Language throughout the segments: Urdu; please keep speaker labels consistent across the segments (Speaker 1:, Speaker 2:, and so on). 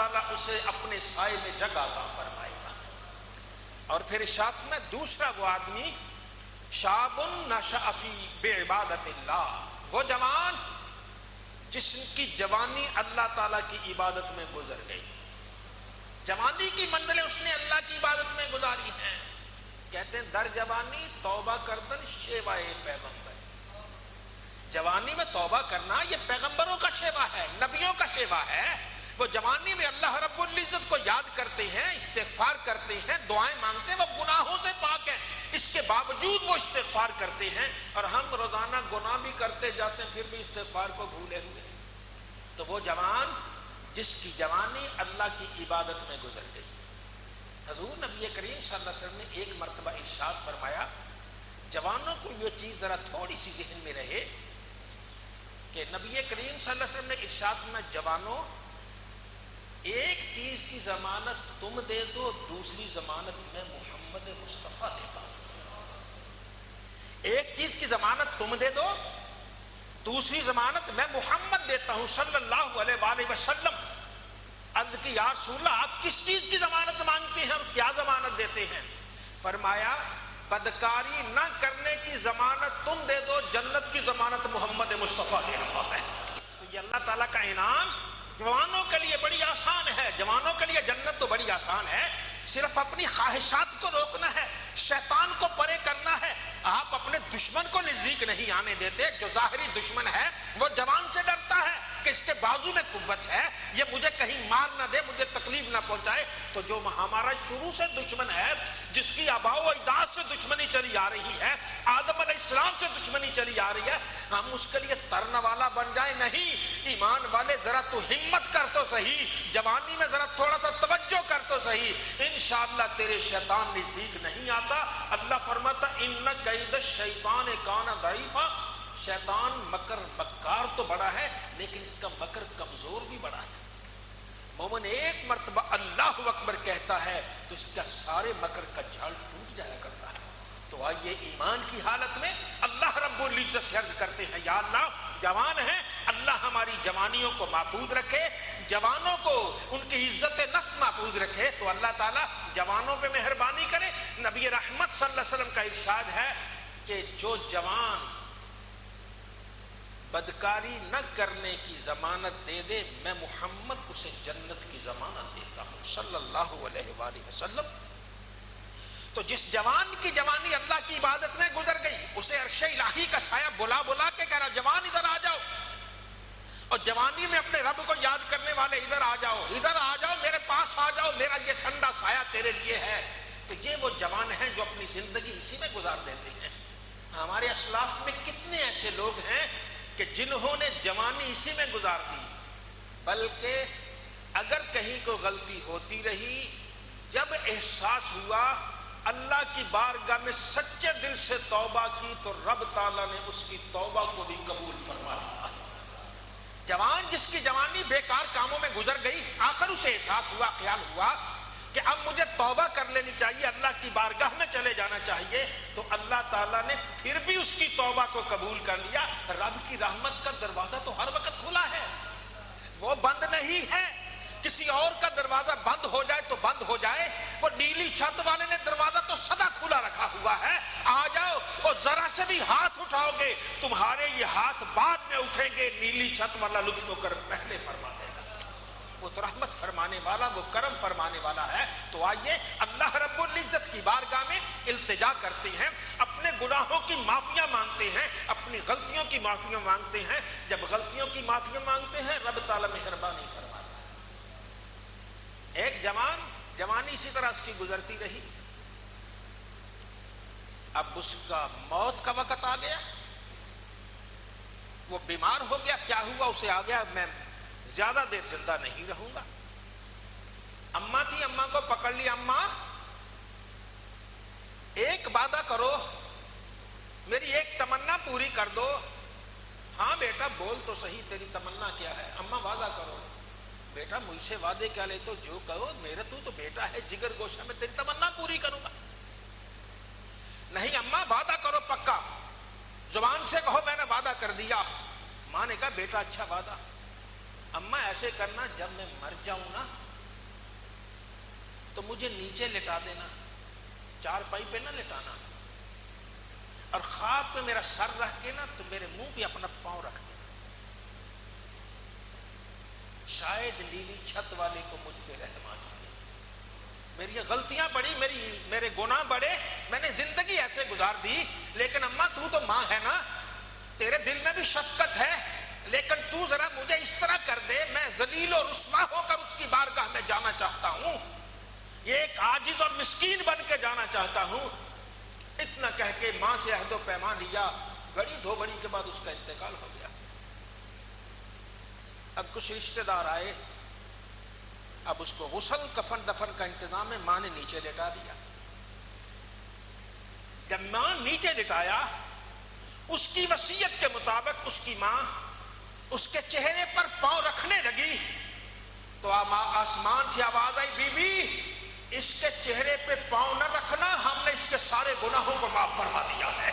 Speaker 1: تعالیٰ اسے اپنے سائے میں جگہ عطا فرمائے گا۔ اور پھر ارشاد میں دوسرا وہ آدمی شاب نشأ فی بعبادت اللہ، وہ جوان جس کی جوانی اللہ تعالیٰ کی عبادت میں گزر گئی، جوانی کی منزلیں اس نے اللہ کی عبادت میں گزاری ہیں۔ کہتے ہیں در جوانی توبہ کردن شیوائے پیغمبر، جوانی میں توبہ کرنا یہ پیغمبروں کا شیوا ہے، نبیوں کا شیوا ہے۔ وہ جوانی میں اللہ رب العزت کو یاد کرتے ہیں، استغفار کرتے ہیں، دعائیں مانگتے ہیں، وہ گناہوں سے پاک ہیں، اس کے باوجود وہ استغفار کرتے ہیں، اور ہم روزانہ گناہ بھی کرتے جاتے ہیں پھر بھی استغفار کو بھولے ہوئے ہیں۔ تو وہ جوان جس کی جوانی اللہ کی عبادت میں گزر گئی۔ حضور نبی کریم صلی اللہ علیہ وسلم نے ایک مرتبہ ارشاد فرمایا، جوانوں کو یہ چیز ذرا تھوڑی سی ذہن میں رہے کہ نبی کریم صلی اللہ علیہ وسلم نے ارشاد فرمایا، جوانوں ایک چیز کی ضمانت تم دے دو، دوسری ضمانت میں محمد مصطفیٰ دیتا ہوں۔ ایک چیز کی ضمانت تم دے دو، دوسری ضمانت میں محمد دیتا ہوں صلی اللہ علیہ وآلہ وسلم۔ عرض کی یا رسول اللہ آپ کس چیز کی ضمانت مانگتے ہیں اور کیا ضمانت دیتے ہیں؟ فرمایا بدکاری نہ کرنے کی ضمانت تم دے دو، جنت کی ضمانت محمد مصطفیٰ دے رہا ہے۔ تو یہ اللہ تعالیٰ کا انعام جوانوں کے لیے بڑی آسان ہے، جوانوں کے لیے جنت تو بڑی آسان ہے، صرف اپنی خواہشات کو روکنا ہے، شیطان کو پرے کرنا ہے۔ آپ اپنے دشمن کو نزدیک نہیں آنے دیتے، جو ظاہری دشمن ہے وہ جوان سے ڈرتا ہے کہ اس کے بازو میں قوت ہے، یہ مجھے کہیں مار نہ دے، مجھے تکلیف نہ پہنچائے۔ تو جو ہمارا شروع سے دشمن ہے، جس کی آباء و اجداد سے دشمنی چلی آ رہی ہے، آدم علیہ السلام سے دشمنی چلی آ رہی ہے، ہم اس کے لیے ترنے والا بن جائیں نہیں۔ ایمان والے ذرا تو ہمت کر تو صحیح، جوانی میں ذرا تھوڑا سا توجہ کر تو صحیح، انشاءاللہ تیرے شیطان نزدیک نہیں آتا۔ اللہ فرماتا ان کید الشیطان کان ضعیفا، شیطان مکر مکار تو بڑا ہے لیکن اس کا مکر کمزور بھی بڑا ہے۔ مومن ایک مرتبہ اللہ اکبر کہتا ہے تو اس کا سارے مکر کا جال ٹوٹ جایا کرتا ہے۔ تو آئیے ایمان کی حالت میں اللہ رب العزت سے عرض کرتے ہیں، یا اللہ جوان ہیں، اللہ ہماری جوانیوں کو محفوظ رکھے، جوانوں کو ان کی عزت نفس محفوظ رکھے۔ تو اللہ تعالیٰ جوانوں پہ مہربانی کرے۔ نبی رحمت صلی اللہ علیہ وسلم کا ارشاد ہے کہ جو جوان بدکاری نہ کرنے کی ضمانت دے دے، میں محمد اسے جنت کی ضمانت دیتا ہوں صلی اللہ علیہ وآلہ وسلم۔ تو جس جوان کی جوانی اللہ کی عبادت میں گزر گئی، اسے عرش الہی کا سایہ بلا بلا کے کہہ رہا جوان ادھر آ جاؤ، اور جوانی میں اپنے رب کو یاد کرنے والے ادھر آ جاؤ، ادھر آ جاؤ، میرے پاس آ جاؤ، میرا یہ ٹھنڈا سایہ تیرے لیے ہے۔ تو یہ وہ جوان ہیں جو اپنی زندگی اسی میں گزار دیتے ہیں۔ ہمارے اسلاف میں کتنے ایسے لوگ ہیں کہ جنہوں نے جوانی اسی میں گزار دی، بلکہ اگر کہیں کوئی غلطی ہوتی رہی، جب احساس ہوا اللہ کی بارگاہ میں سچے دل سے توبہ کی تو رب تعالیٰ نے اس کی توبہ کو بھی قبول فرما لیا۔ جوان جس کی جوانی بیکار کاموں میں گزر گئی، آخر اسے احساس ہوا، خیال ہوا کہ اب مجھے توبہ کر لینی چاہیے، اللہ کی بارگاہ میں چلے جانا چاہیے، تو اللہ تعالیٰ نے پھر بھی اس کی توبہ کو قبول کر لیا۔ رب کی رحمت کا دروازہ تو ہر وقت کھلا ہے، وہ بند نہیں ہے۔ کسی اور کا دروازہ بند ہو جائے تو بند ہو جائے، وہ نیلی چھت والے نے دروازہ تو سدا کھلا رکھا ہوا ہے۔ آ جاؤ، اور ذرا سے بھی ہاتھ اٹھاؤ گے تمہارے یہ ہاتھ بعد میں اٹھیں گے، نیلی چھت والا لطف و کرم پہلے فرما دے گا۔ وہ تو رحمت فرمانے والا، وہ کرم فرمانے والا ہے۔ تو آئیے اللہ رب العزت کی بارگاہ میں التجا کرتے ہیں، اپنے گناہوں کی معافیاں مانگتے ہیں، اپنی غلطیوں کی معافیاں مانگتے ہیں۔ جب غلطیوں کی معافیاں مانگتے ہیں رب تعالیٰ مہربانی فرماتا ہے۔ ایک جوانی اسی طرح اس کی گزرتی رہی، اب اس کا موت کا وقت آ گیا، وہ بیمار ہو گیا، کیا ہوا اسے آ گیا میں زیادہ دیر زندہ نہیں رہوں گا۔ اماں تھی، اماں کو پکڑ لی، اماں ایک وعدہ کرو، میری ایک تمنا پوری کر دو۔ ہاں بیٹا بول تو صحیح، تیری تمنا کیا ہے؟ اماں وعدہ کرو۔ بیٹا مجھ سے وعدے کیا لیتے ہو؟ جو کہو، میرا تو بیٹا ہے جگر گوشہ، میں تیری تمنا پوری کروں گا۔ نہیں اماں وعدہ کرو پکا، زبان سے کہو میں نے وعدہ کر دیا۔ ماں نے کہا بیٹا اچھا وعدہ، اماں ایسے کرنا جب میں مر جاؤں نا تو مجھے نیچے لٹا دینا، چارپائی پہ نہ لٹانا، اور خواب پہ میرا سر رکھ کے نا تو میرے منہ پہ اپنا پاؤں رکھ دینا، شاید نیلی چھت والے کو مجھ پہ رحم آ جائے۔ میری غلطیاں بڑی، میرے گناہ بڑے، میں نے زندگی ایسے گزار دی، لیکن اماں تو ماں ہے نا، تیرے دل میں بھی شفقت ہے، لیکن تو ذرا مجھے اس طرح کر دے، میں ذلیل و رسوا ہو کر اس کی بارگاہ میں جانا چاہتا ہوں، یہ ایک عاجز اور مسکین بن کے جانا چاہتا ہوں۔ اتنا کہہ کے ماں سے عہد و پیمان لیا، گھڑی دو گھڑی کے بعد اس کا انتقال ہو گیا۔ اب کچھ رشتہ دار آئے، اب اس کو غسل کفن دفن کا انتظام ہے، ماں نے نیچے لٹا دیا۔ جب ماں نیچے لٹایا، اس کی وصیت کے مطابق اس کی ماں اس کے چہرے پر پاؤں رکھنے لگی تو آسمان سے آواز آئی، بی بی اس کے چہرے پہ پاؤں نہ رکھنا، ہم نے اس کے سارے گناہوں کو معاف فرما دیا ہے۔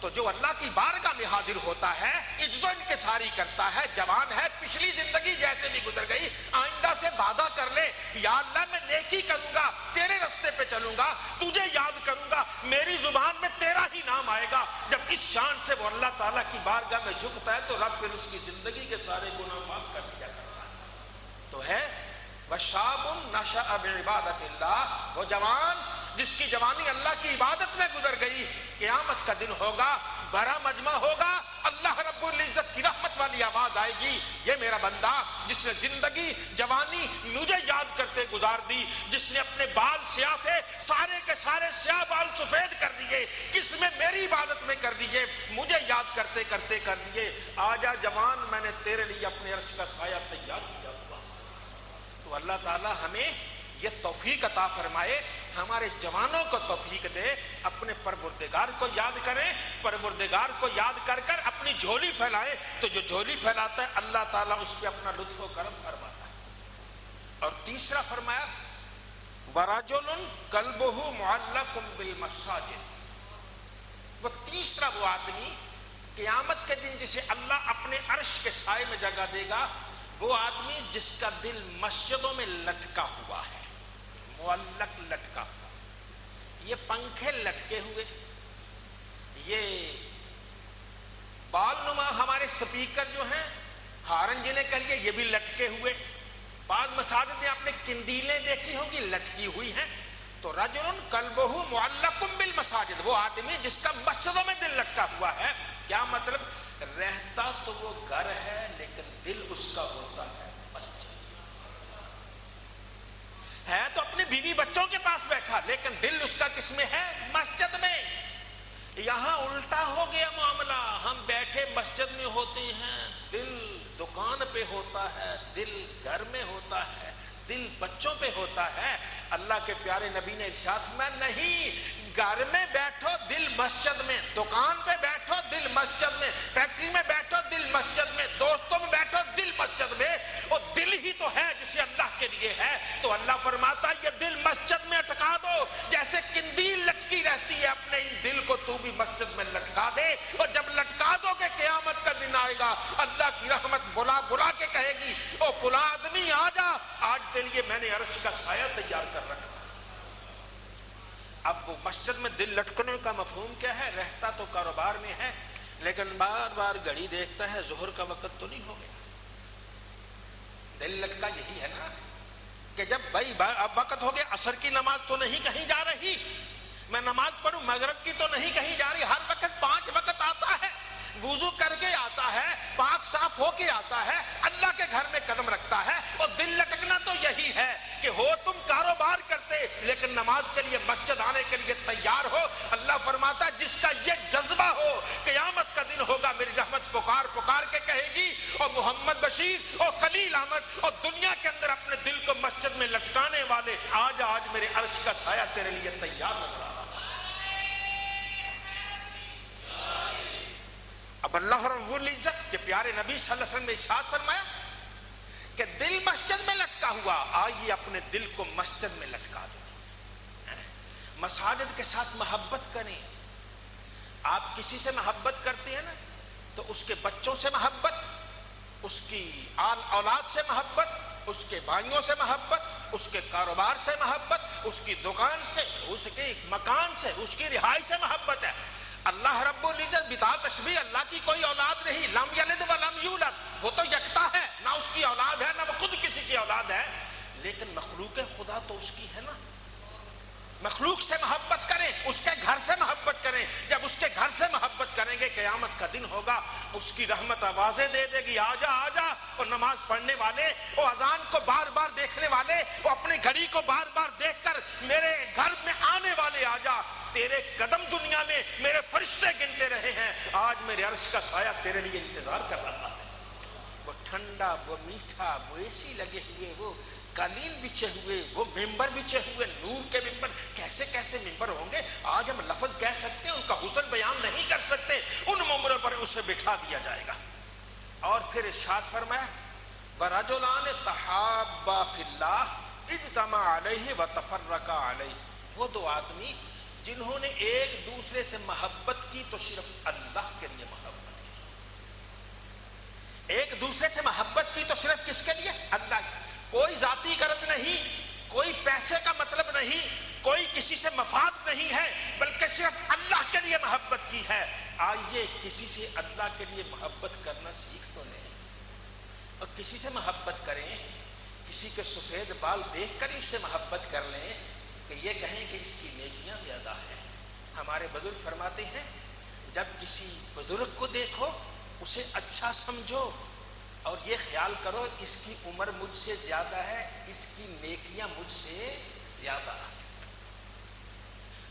Speaker 1: تو جو اللہ کی بارگاہ میں حاضر ہوتا ہے، عجز و انکساری کرتا ہے، جوان ہے، پچھلی زندگی جیسے بھی گزر گئی، آئندہ سے وعدہ کر لے، یا اللہ میں نیکی کروں گا، تیرے رستے پہ چلوں گا، تجھے یاد کروں گا، میری زبان میں تیرا ہی نام آئے گا۔ جب اس شان سے وہ اللہ تعالیٰ کی بارگاہ میں جھکتا ہے تو رب پھر اس کی زندگی کے سارے گناہ معاف کر دیا کرتا ہے۔ تو ہے وَشَابٌ نَشَأَ بِعِبَادَةِ اللَّهِ، وہ جوان جس کی جوانی اللہ کی عبادت میں گزر گئی، قیامت کا دن ہوگا، بھرا مجمع ہوگا، اللہ رب العزت کی رحمت والی آواز آئے گی، یہ میرا بندہ جس نے زندگی جوانی مجھے یاد کرتے گزار دی، جس نے اپنے بال سیاہ تھے سارے کے سارے سیاہ بال سفید کر دیے، کس میں میری عبادت میں کر دیے، مجھے یاد کرتے کرتے کر دیے، آجا جوان میں نے تیرے لیے اپنے عرش کا سایہ تیار کیا ہوا۔ تو اللہ تعالی ہمیں یہ توفیق عطا فرمائے، ہمارے جوانوں کو توفیق دے، اپنے پروردگار کو یاد کریں، پروردگار کو یاد کر کر اپنی جھولی پھیلائیں، تو جو جھولی پھیلاتا ہے اللہ تعالیٰ اس پہ اپنا لطف و کرم فرماتا ہے۔ اور تیسرا فرمایا وَرَجُلٌ قَلْبُهُ مُعَلَّقٌ بِالْمَسَاجِدِ، وہ تیسرا وہ آدمی قیامت کے دن جسے اللہ اپنے عرش کے سائے میں جگہ دے گا، وہ آدمی جس کا دل مسجدوں میں لٹکا ہوا ہے، معلق لٹکا ہوا، یہ پنکھے لٹکے ہوئے، یہ بال نما ہمارے سپیکر جو ہیں ہارن جنہیں کہیے یہ بھی لٹکے ہوئے، بعض مساجد میں آپ نے کندیلیں دیکھی ہوں گی لٹکی ہوئی ہیں۔ تو رجل قلبہ معلق بالمساجد، وہ آدمی جس کا مسجدوں میں دل لٹکا ہوا ہے، کیا مطلب؟ رہتا تو وہ گھر ہے لیکن دل اس کا ہوتا ہے مسجد، ہے تو اپنے بیوی بچوں کے پاس بیٹھا لیکن دل اس کا کس میں ہے؟ مسجد میں۔ یہاں الٹا ہو گیا معاملہ، ہم بیٹھے مسجد میں ہوتے ہیں، دل دکان پہ ہوتا ہے، دل گھر میں ہوتا ہے، دل بچوں پہ ہوتا ہے۔ اللہ کے پیارے نبی نے ارشاد فرمایا نہیں، گھر میں بیٹھو دل مسجد میں، دکان پہ بیٹھو دل مسجد میں، فیکٹری میں بیٹھو دل مسجد میں، دوستوں میں بیٹھو دل مسجد میں، وہ دل ہی تو ہے جسے اللہ کے لیے ہے۔ تو اللہ فرماتا ہے یہ دل مسجد میں اٹکا دو، جیسے قندیل لٹکی رہتی ہے، اپنے ہی دل کو تو بھی مسجد میں لٹکا دے، اور جب لٹکا دو گے قیامت کا دن آئے گا، اللہ کی رحمت بلا بلا کے کہے گی او فلاں آدمی آ جا، آج تیرے لیے میں نے عرش کا سایہ تیار کر رکھا۔ اب وہ مسجد میں دل لٹکنے کا مفہوم کیا ہے؟ رہتا تو کاروبار میں ہے لیکن بار بار گھڑی دیکھتا ہے ظہر کا وقت تو نہیں ہو گیا، دل لٹکا یہی ہے نا کہ جب بھائی اب وقت ہو گیا، عصر کی نماز تو نہیں کہیں جا رہی، میں نماز پڑھوں، مغرب کی تو نہیں کہیں جا رہی، ہر وقت 5 وقت آتا ہے، وضو کر کے آتا ہے، پاک صاف ہو کے آتا ہے، اللہ کے گھر میں قدم رکھتا ہے، اور دل لٹکنا تو یہی ہے کہ ہو تم کاروبار کرتے لیکن نماز کے لیے مسجد آنے کے لیے تیار ہو۔ اللہ فرماتا ہے جس کا یہ جذبہ ہو، قیامت کا دن ہوگا میری رحمت پکار پکار کے کہے گی اور محمد بشیر اور خلیل احمد اور دنیا کے اندر اپنے دل کو مسجد میں لٹکانے والے، آج میرے عرش کا سایہ تیرے لیے تیار نظر آ رہا۔ اب اللہ رب العزت کے پیارے نبی صلی اللہ علیہ وسلم نے ارشاد فرمایا کہ دل مسجد میں لٹکا ہوا، آئیے اپنے دل کو مسجد میں لٹکا دیں، مساجد کے ساتھ محبت کریں۔ آپ کسی سے محبت کرتے ہیں نا تو اس کے بچوں سے محبت، اس کی اولاد سے محبت، اس کے بھائیوں سے محبت، اس کے کاروبار سے محبت، اس کی دکان سے، اس کے مکان سے، اس کی رہائش سے محبت ہے۔ اللہ رب العزت بتا تشبیہ، اللہ کی کوئی اولاد نہیں، لم یلد ولم یولد، وہ تو یکتا ہے، نہ اس کی اولاد ہے، نہ وہ خود کسی کی اولاد ہے، لیکن مخلوق خدا تو اس کی ہے نا۔ مخلوق سے محبت کریں، اس کے گھر سے محبت کریں۔ جب اس کے گھر سے محبت کریں گے، قیامت کا دن ہوگا، اس کی رحمت آوازیں دے دے گی، آجا آجا۔ اور نماز پڑھنے والے، وہ اذان کو بار بار دیکھنے والے، وہ اپنی گھڑی کو بار بار دیکھ کر میرے گھر میں آنے والے، آجا، تیرے قدم دنیا میں میرے فرشتے گنتے رہے ہیں، آج میرے عرش کا سایہ تیرے لیے انتظار کر رہا ہے۔ وہ ٹھنڈا، وہ میٹھا، وہ اے سی لگے ہوئے، وہ قالین بچھے ہوئے، وہ ممبر بچھے ہوئے، نور کے ممبر، کیسے کیسے ممبر ہوں گے، آج ہم لفظ کہہ سکتے ہیں، ان کا حسن بیان نہیں کر سکتے۔ ان ممبروں پر اسے بٹھا دیا جائے گا۔ اور پھر ارشاد فرمایا وَرَجُلَانِ تَحَابَّا فِي اللَّهِ اجْتَمَعَ عَلَيْهِ وَتَفَرَّقَا عَلَيْهِ، وہ دو آدمی جنہوں نے ایک دوسرے سے محبت کی تو صرف اللہ کے لیے محبت کی، ایک دوسرے سے محبت کی تو صرف کس کے لیے؟ اللہ کی، کوئی ذاتی غرض نہیں، کوئی پیسے کا مطلب نہیں، کوئی کسی سے مفاد نہیں ہے، بلکہ صرف اللہ کے لیے محبت کی ہے۔ آئیے کسی سے اللہ کے لیے محبت کرنا سیکھ تو لیں، اور کسی سے محبت کریں، کسی کے سفید بال دیکھ کر اس سے محبت کر لیں کہ یہ کہیں کہ اس کی نیکیاں زیادہ ہیں۔ ہمارے بزرگ فرماتے ہیں جب کسی بزرگ کو دیکھو اسے اچھا سمجھو اور یہ خیال کرو اس کی عمر مجھ سے زیادہ ہے، اس کی نیکیاں مجھ سے زیادہ ہیں۔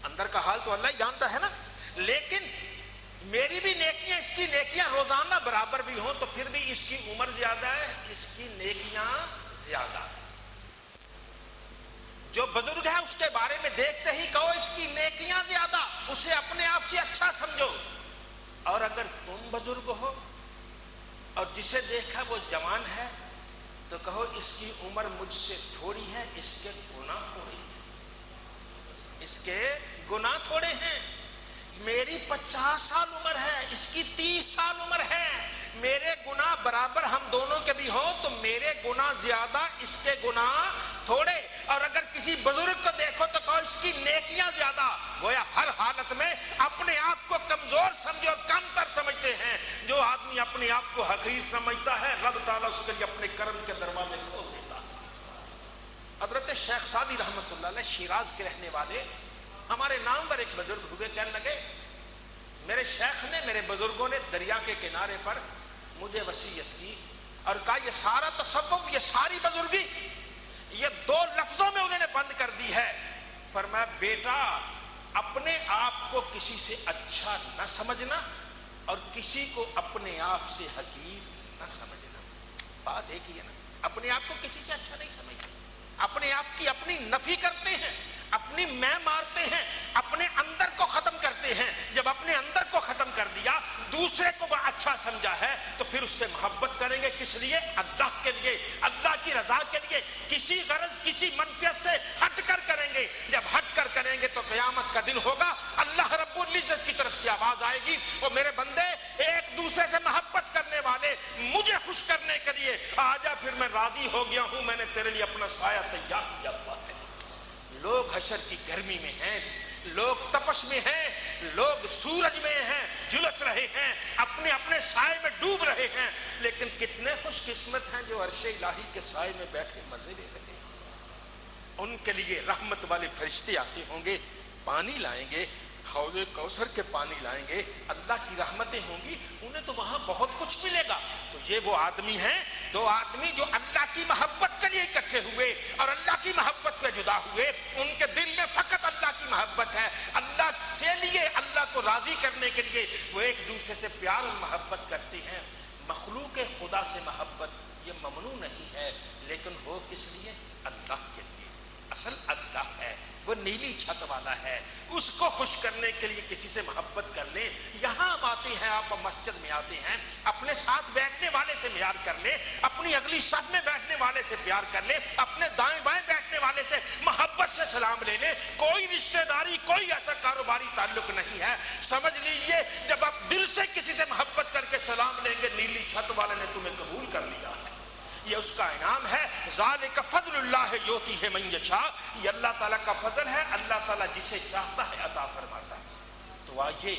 Speaker 1: اندر کا حال تو اللہ ہی جانتا ہے نا، لیکن میری بھی نیکیاں، اس کی نیکیاں روزانہ برابر بھی ہوں تو پھر بھی اس کی عمر زیادہ ہے، اس کی نیکیاں زیادہ ہیں۔ جو بزرگ ہے اس کے بارے میں دیکھتے ہی کہو اس کی نیکیاں زیادہ، اسے اپنے آپ سے اچھا سمجھو۔ اور اگر تم بزرگ ہو اور جسے دیکھا وہ جوان ہے تو کہو اس کی عمر مجھ سے تھوڑی ہے، اس کے گناہ تھوڑے ہیں، اس کے گناہ تھوڑے ہیں۔ میری 50 سال عمر ہے، اس کی 30 سال عمر ہے، میرے گناہ برابر ہم دونوں کے بھی ہوں تو میرے گناہ زیادہ، اس کے گناہ تھوڑے۔ اور اگر کسی بزرگ کو دیکھو تو کہو اس کی نیکیاں زیادہ۔ گویا ہر حالت میں اپنے آپ کو کمزور سمجھے اور کم تر سمجھتے ہیں۔ جو آدمی اپنے آپ کو حقیر سمجھتا ہے رب تعالیٰ اس کے لیے اپنے کرم کے دروازے کھول دیتا ہے۔ حضرت شیخ سعدی رحمۃ اللہ علیہ شیراز کے رہنے والے، ہمارے نام پر ایک بزرگ ہوئے، کہنے لگے میرے شیخ نے، میرے بزرگوں نے دریا کے کنارے پر مجھے وصیت کی اور کہا یہ سارا تصوف، یہ ساری بزرگی یہ 2 لفظوں میں انہوں نے بند کر دی ہے۔ فرمایا بیٹا اپنے آپ کو کسی سے اچھا نہ سمجھنا اور کسی کو اپنے آپ سے حقیر نہ سمجھنا۔ بات ایک ہی ہے نا، اپنے آپ کو کسی سے اچھا نہیں سمجھتے، اپنے آپ کی اپنی نفی کرتے ہیں، اپنی میں مارتے ہیں، اپنے اندر کو ختم کرتے ہیں۔ جب اپنے اندر کو ختم کر دیا، دوسرے کو وہ اچھا سمجھا ہے تو پھر اس سے محبت کریں گے، کس لیے؟ اللہ کے لیے، اللہ کی رضا کے لیے، کسی غرض کسی منفیت سے ہٹ کر کریں گے۔ جب ہٹ کر کریں گے تو قیامت کا دن ہوگا، اللہ رب العزت کی طرف سے آواز آئے گی، وہ میرے بندے ایک دوسرے سے محبت کرنے والے مجھے خوش کرنے کے لیے آجا، پھر میں راضی ہو گیا ہوں، میں نے تیرے لیے اپنا سایہ تیار کیا ہوا ہے۔ لوگ حشر کی گرمی میں ہیں، لوگ تپش میں ہیں، لوگ سورج میں ہیں، جھلس رہے ہیں، اپنے اپنے سائے میں ڈوب رہے ہیں، لیکن کتنے خوش قسمت ہیں جو عرش الہی کے سائے میں بیٹھے مزے لے رہے ہیں۔ ان کے لیے رحمت والے فرشتے آتے ہوں گے، پانی لائیں گے، حوض کوثر کے پانی لائیں گے، اللہ کی رحمتیں ہوں گی، انہیں تو وہاں بہت کچھ ملے گا۔ تو یہ وہ آدمی ہیں، 2 آدمی جو اللہ کی محبت کے لیے اکٹھے ہوئے اور اللہ کی محبت پہ جدا ہوئے، ان کے دل میں فقط اللہ کی محبت ہے، اللہ سے لیے، اللہ کو راضی کرنے کے لیے وہ ایک دوسرے سے پیار اور محبت کرتے ہیں۔ مخلوق خدا سے محبت یہ ممنوع نہیں ہے، لیکن ہو کس لیے؟ اللہ کے لیے۔ اصل اللہ ہے، وہ نیلی چھت والا ہے، اس کو خوش کرنے کے لیے کسی سے محبت کر لیں۔ یہاں ہم آتے ہیں، آپ مسجد میں آتے ہیں، اپنے ساتھ بیٹھنے والے سے پیار کر لیں، اپنی اگلی صف میں بیٹھنے والے سے پیار کر لیں، اپنے دائیں بائیں بیٹھنے والے سے محبت سے سلام لے لیں۔ کوئی رشتہ داری، کوئی ایسا کاروباری تعلق نہیں ہے۔ سمجھ لیجئے جب آپ دل سے کسی سے محبت کر کے سلام لیں گے، نیلی چھت والے نے تمہیں قبول کر لیا ہے۔ یہ اس کا انعام ہے. ذالک فضل اللہ یؤتیہ من یشاء، یہ اللہ تعالیٰ کا فضل ہے، اللہ تعالیٰ جسے چاہتا ہے عطا فرماتا ہے. تو آئیے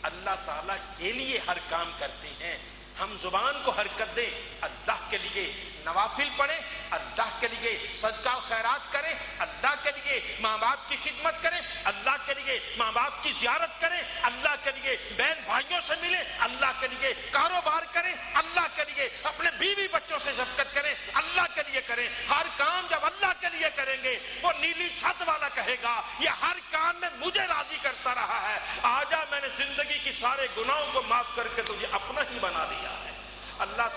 Speaker 1: اللہ تعالیٰ کے لیے ہر کام کرتے ہیں. ہم زبان کو حرکت دیں، اللہ کے لیے نوافل پڑھیں، اللہ کے لیے صدقہ و خیرات کریں، اللہ کے لیے ماں باپ کی خدمت کریں، اللہ کے لیے ماں باپ کی زیارت کریں، اللہ کے لیے بہن بھائیوں سے ملیں، اللہ کے لیے کاروبار کریں، اللہ کے لیے اپنے بیوی بچوں سے شفقت کریں، اللہ کے لیے کریں. ہر کام جب اللہ کے لیے کریں گے وہ نیلی چھت والا کہے گا یہ ہر کام میں مجھے راضی کرتا رہا ہے، آجا میں نے زندگی کی سارے گناہوں کو معاف کر کے تجھے اپنا ہی بنا دیا ہے. اللہ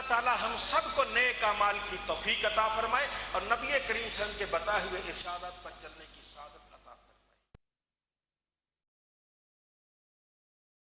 Speaker 1: تعالی ہم سب کو نیک اعمال کی توفیق عطا فرمائے اور نبی کریم صلی اللہ علیہ وسلم کے بتائے ہوئے ارشادات پر چلنے کی سعادت